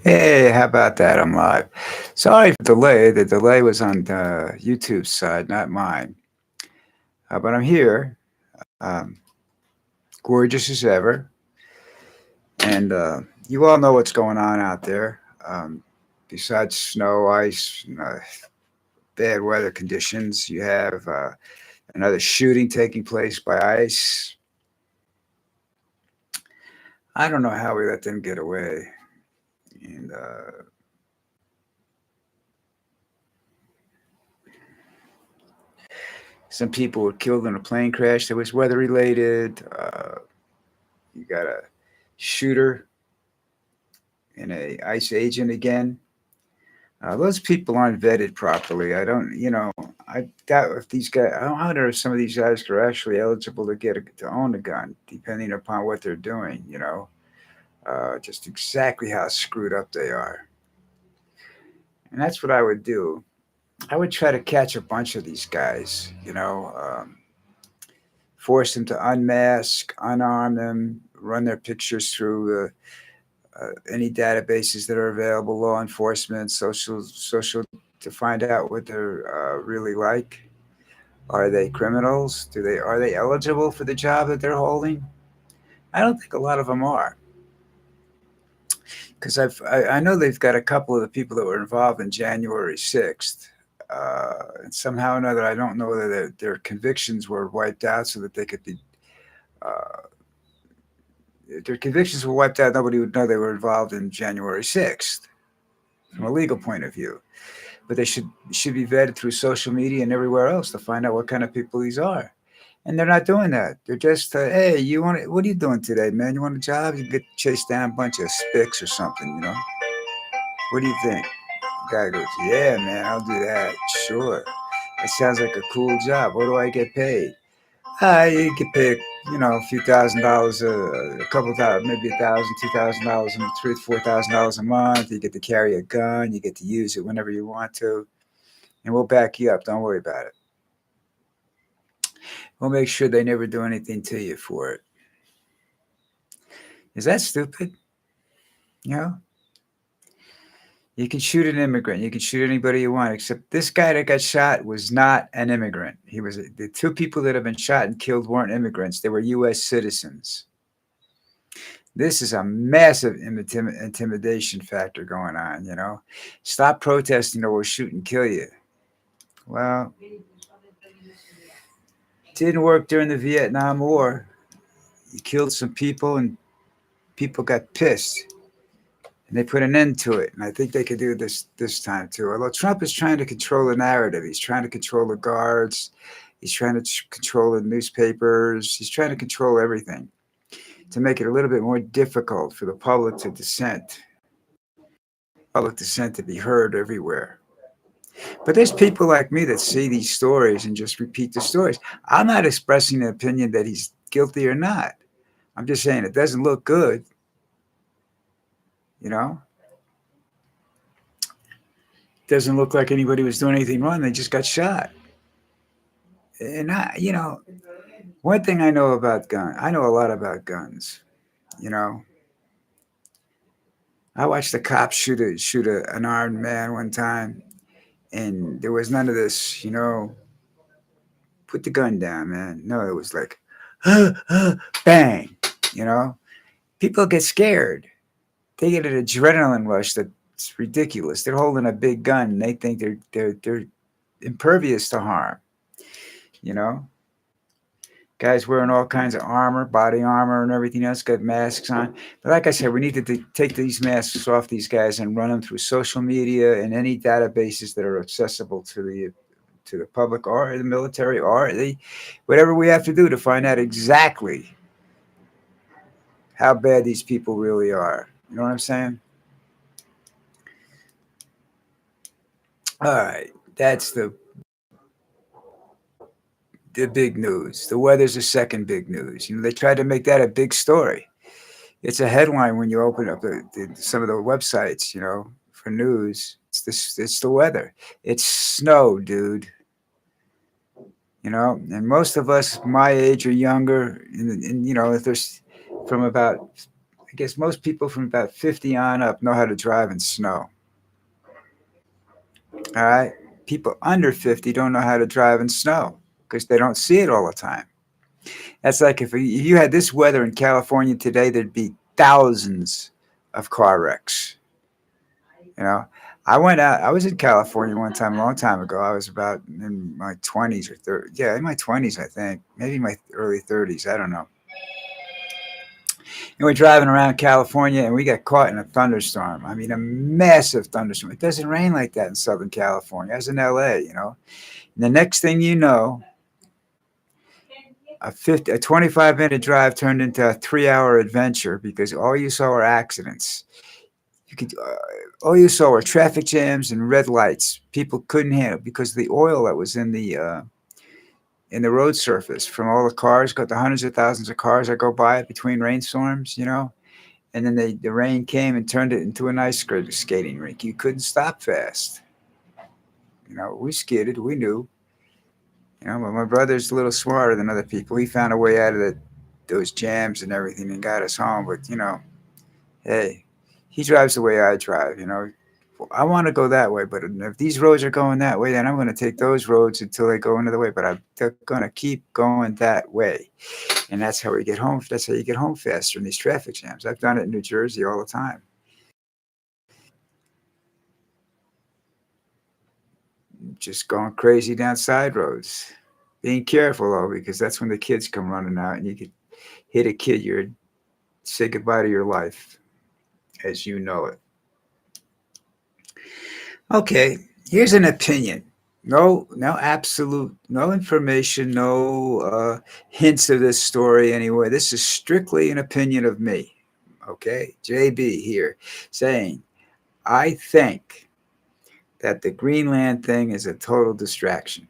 Hey, how about that? I'm live. Sorry for the delay. The delay was on YouTube's side, not mine. But I'm here, um, gorgeous as ever. And you all know what's going on out there. Besides snow, ice, bad weather conditions, you have another shooting taking place by ICE. I don't know how we let them get away. And some people were killed in a plane crash that was weather related. You got a shooter and a ICE agent again. Those people aren't vetted properly. I don't, I doubt if these guys. I wonder if some of these guys are actually eligible to to own a gun, depending upon what they're doing. Just exactly how screwed up they are, and that's what I would do. I would try to catch a bunch of these guys. Force them to unmask, unarm them, run their pictures through any databases that are available, law enforcement, social, to find out what they're really like. Are they criminals? Are they eligible for the job that they're holding? I don't think a lot of them are, because I know they've got a couple of the people that were involved in January 6th. And somehow or another, I don't know whether their convictions were wiped out so that they could be. Uh, if their convictions were wiped out, nobody would know they were involved in January 6th from a legal point of view. But they should be vetted through social media and everywhere else to find out what kind of people these are. And they're not doing that. They're just, hey, what are you doing today, man? You want a job? You get chased down a bunch of spics or something. What do you think? The guy goes, yeah, man, I'll do that. Sure. It sounds like a cool job. What do I get paid? You get paid, a few $1,000s, a couple thousand, maybe $1,000, $2,000, and $3,000 to $4,000 a month. You get to carry a gun. You get to use it whenever you want to, and we'll back you up. Don't worry about it. We'll make sure they never do anything to you for it. Is that stupid? You know, you can shoot an immigrant. You can shoot anybody you want, except this guy that got shot was not an immigrant. The two people that have been shot and killed weren't immigrants. They were U.S. citizens. This is a massive intimidation factor going on. Stop protesting or we'll shoot and kill you. Well, didn't work during the Vietnam War. You killed some people and people got pissed. And they put an end to it. And I think they could do this time too. Although Trump is trying to control the narrative, he's trying to control the guards, he's trying to control the newspapers, he's trying to control everything to make it a little bit more difficult for the public dissent to be heard everywhere. But there's people like me that see these stories and just repeat the stories. I'm not expressing an opinion that he's guilty or not. I'm just saying it doesn't look good, you know? Doesn't look like anybody was doing anything wrong. They just got shot. And one thing I know about guns, I know a lot about guns. You know, I watched a cop an armed man one time, and there was none of this. Put the gun down, man. No, it was like, bang. You know, people get scared. They get an adrenaline rush that's ridiculous. They're holding a big gun, and they think they're impervious to harm. You know, guys wearing all kinds of armor, body armor, and everything else, got masks on. But like I said, we need to take these masks off these guys and run them through social media and any databases that are accessible to the public or the military or whatever we have to do to find out exactly how bad these people really are. You know what I'm saying? All right, that's the big news. The weather's the second big news. They tried to make that a big story. It's a headline when you open up some of the websites, for news. It's the weather. It's snow, dude. And most of us my age or younger, and if there's from about, I guess most people from about 50 on up know how to drive in snow. All right. People under 50 don't know how to drive in snow because they don't see it all the time. That's like if you had this weather in California today, there'd be thousands of car wrecks. You know, I went out, I was in California one time, a long time ago. I was about in my 20s or 30. Yeah, in my 20s, I think. Maybe my early 30s. I don't know. And we're driving around California and we got caught in a thunderstorm. I mean, a massive thunderstorm. It doesn't rain like that in Southern California. I was in LA, you know. And the next thing you know, a 25-minute drive turned into a 3-hour adventure because all you saw were accidents. You could, all you saw were traffic jams and red lights. People couldn't handle because the oil that was in the road surface from all the cars, got the hundreds of thousands of cars that go by between rainstorms, you know. And then the rain came and turned it into an ice skating rink. You couldn't stop fast. You know, we skidded, we knew. You know, but my brother's a little smarter than other people. He found a way out of those jams and everything and got us home. But you know, hey, he drives the way I drive. You know, I want to go that way, but if these roads are going that way, then I'm going to take those roads until they go another way. But I'm going to keep going that way, and that's how we get home. That's how you get home faster in these traffic jams. I've done it in New Jersey all the time. Just going crazy down side roads. Being careful though, because that's when the kids come running out, and you could hit a kid. You're say goodbye to your life as you know it. Okay, here's an opinion. No, no absolute, no information, no hints of this story anyway. This is strictly an opinion of me. Okay, JB here saying, I think that the Greenland thing is a total distraction.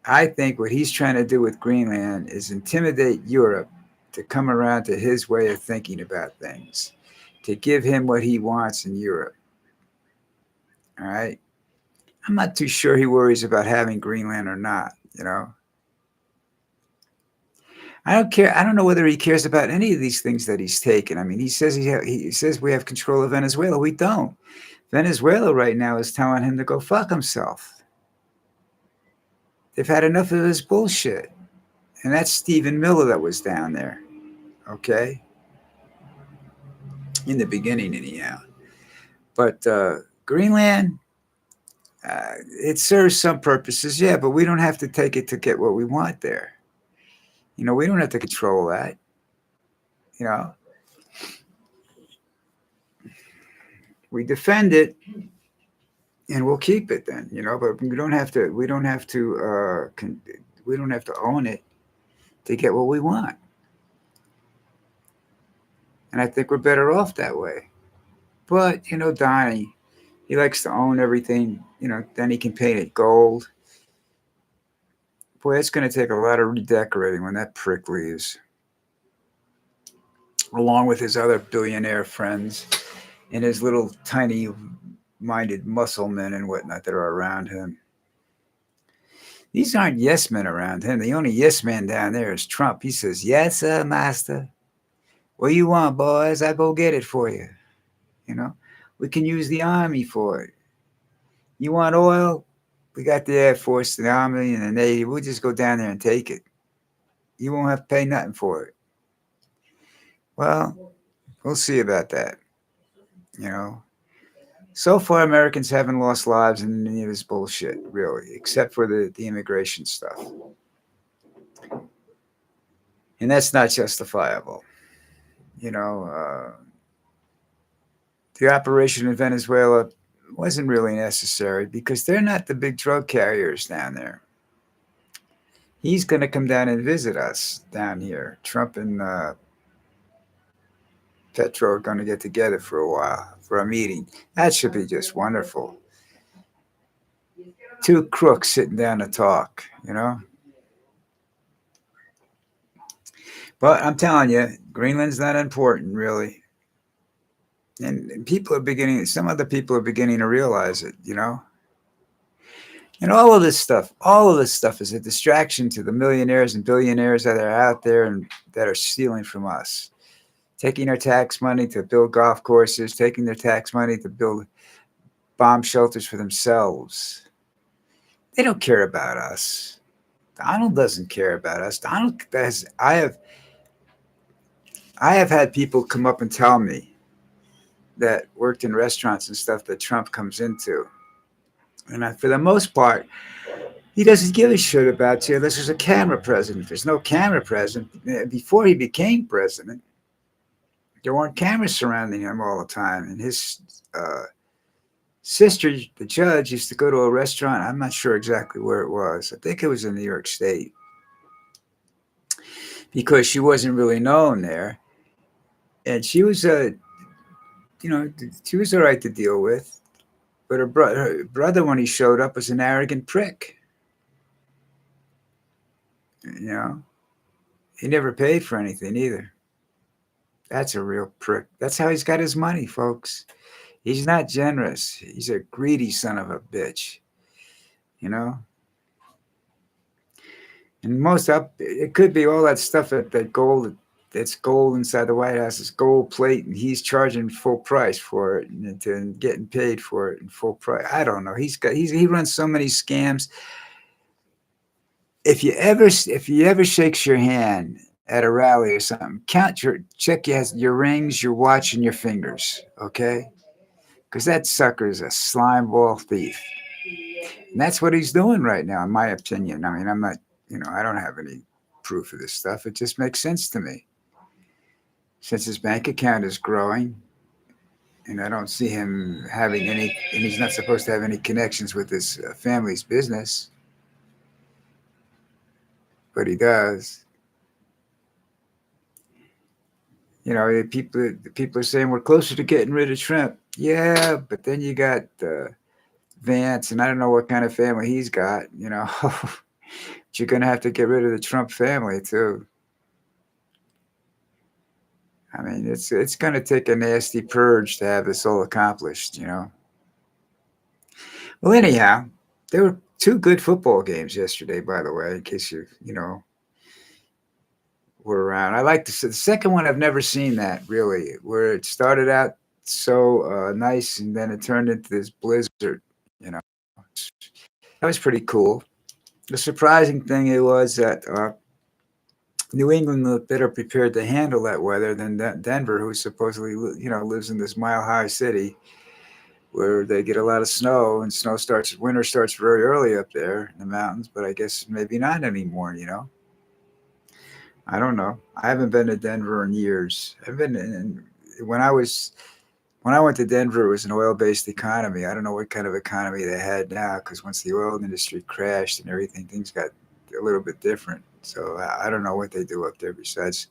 I think what he's trying to do with Greenland is intimidate Europe to come around to his way of thinking about things, to give him what he wants in Europe. All right. I'm not too sure he worries about having Greenland or not, you know. I don't care. I don't know whether he cares about any of these things that he's taken. I mean, he says we have control of Venezuela. We don't. Venezuela right now is telling him to go fuck himself. They've had enough of his bullshit. And that's Stephen Miller that was down there. Okay. In the beginning, anyhow. But Greenland, it serves some purposes, yeah, but we don't have to take it to get what we want there. You know, we don't have to control that. You know, we defend it, and we'll keep it then. You know, but we don't have to. We don't have to. We don't have to own it to get what we want. And I think we're better off that way. But you know, Donnie, he likes to own everything. You know, then he can paint it gold. Boy, it's going to take a lot of redecorating when that prick leaves, along with his other billionaire friends and his little tiny minded muscle men and whatnot that are around him. These aren't yes men around him. The only yes man down there is Trump. He says, yes, sir, master. What you want, boys? I go get it for you. You know, we can use the army for it. You want oil? We got the Air Force, the Army, and the Navy. We'll just go down there and take it. You won't have to pay nothing for it. Well, we'll see about that. You know, so far Americans haven't lost lives in any of this bullshit, really, except for the immigration stuff. And that's not justifiable. You know, the operation in Venezuela wasn't really necessary because they're not the big drug carriers down there. He's going to come down and visit us down here. Trump and Petro are going to get together for a while for a meeting. That should be just wonderful. Two crooks sitting down to talk, you know. But I'm telling you, Greenland's not important, really. And people are beginning, some other people are beginning to realize it, you know. And all of this stuff is a distraction to the millionaires and billionaires that are out there and that are stealing from us. taking their tax money to build golf courses, taking their tax money to build bomb shelters for themselves. They don't care about us. Donald doesn't care about us. Donald has. I have had people come up and tell me that worked in restaurants and stuff that Trump comes into, and for the most part, he doesn't give a shit about you unless there's a camera present. If there's no camera present, before he became president, there weren't cameras surrounding him all the time. And his uh, sister, the judge, used to go to a restaurant. I'm not sure exactly where it was. I think it was in New York State because she wasn't really known there, and she was you know, she was all right to deal with. But her brother, when he showed up, was an arrogant prick. You know, he never paid for anything either. That's a real prick. That's how he's got his money, folks. He's not generous. He's a greedy son of a bitch. You know, and most up, it could be all that stuff that gold. That's gold inside the White House is gold plate, and he's charging full price for it and getting paid for it in full price. I don't know. He runs so many scams. If you ever shakes your hand at a rally or something, check your rings, your watch, and your fingers, okay? Because that sucker is a slime ball thief, and that's what he's doing right now, in my opinion. I mean, I'm not, I don't have any proof of this stuff. It just makes sense to me. Since his bank account is growing, and I don't see him having any, and he's not supposed to have any connections with his family's business, but he does. People are saying we're closer to getting rid of Trump. Yeah, but then you got Vance, and I don't know what kind of family he's got. But you're gonna have to get rid of the Trump family too. I mean, it's gonna take a nasty purge to have this all accomplished. Well, anyhow, there were two good football games yesterday, by the way, in case you were around. I like the second one. I've never seen that really, where it started out so nice and then it turned into this blizzard. You know, that was pretty cool. The surprising thing it was that New England looked better prepared to handle that weather than Denver, who supposedly lives in this mile-high city where they get a lot of snow, and winter starts very early up there in the mountains. But I guess maybe not anymore. I don't know. I haven't been to Denver in years. I've been when I went to Denver, it was an oil-based economy. I don't know what kind of economy they had now, because once the oil industry crashed and everything, things got a little bit different. So I don't know what they do up there besides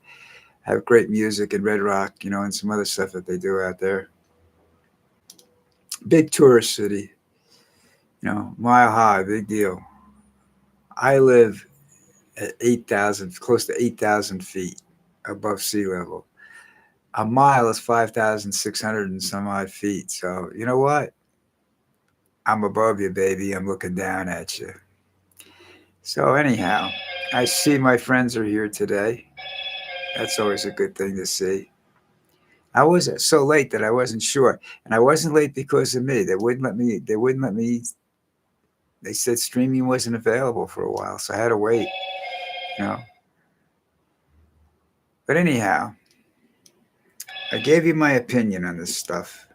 have great music and Red Rock, and some other stuff that they do out there. Big tourist city, mile high, big deal. I live at 8,000, close to 8,000 feet above sea level. A mile is 5,600 and some odd feet. So you know what? I'm above you, baby. I'm looking down at you. So anyhow, I see my friends are here today. That's always a good thing to see. I was so late that I wasn't sure, and I wasn't late because of me. They wouldn't let me. They wouldn't let me. They said streaming wasn't available for a while, so I had to wait. You know. But anyhow, I gave you my opinion on this stuff.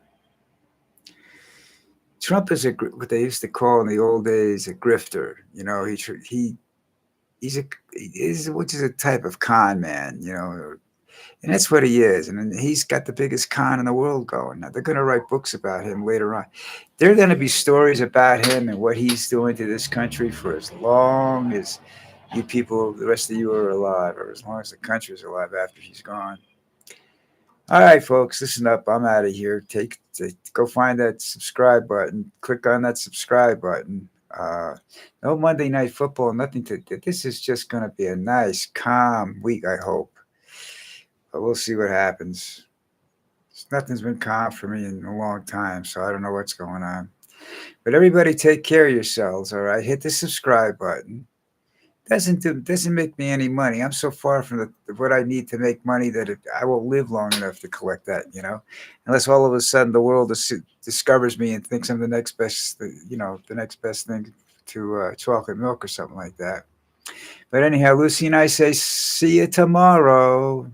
Trump is what they used to call in the old days a grifter. He's which is a type of con man. And that's what he is. And he's got the biggest con in the world going. Now, they're going to write books about him later on. There are going to be stories about him and what he's doing to this country for as long as you people, the rest of you, are alive, or as long as the country is alive after he's gone. All right, folks, listen up. I'm out of here. Go find that subscribe button. Click on that subscribe button. No Monday Night Football, nothing to. This is just going to be a nice, calm week, I hope. But we'll see what happens. Nothing's been calm for me in a long time, so I don't know what's going on. But everybody take care of yourselves, all right? Hit the subscribe button. doesn't make me any money. I'm so far from what I need to make money that I won't live long enough to collect that. Unless all of a sudden the world discovers me and thinks I'm the next best, the next best thing to chocolate milk or something like that. But anyhow, Lucy and I say, see you tomorrow.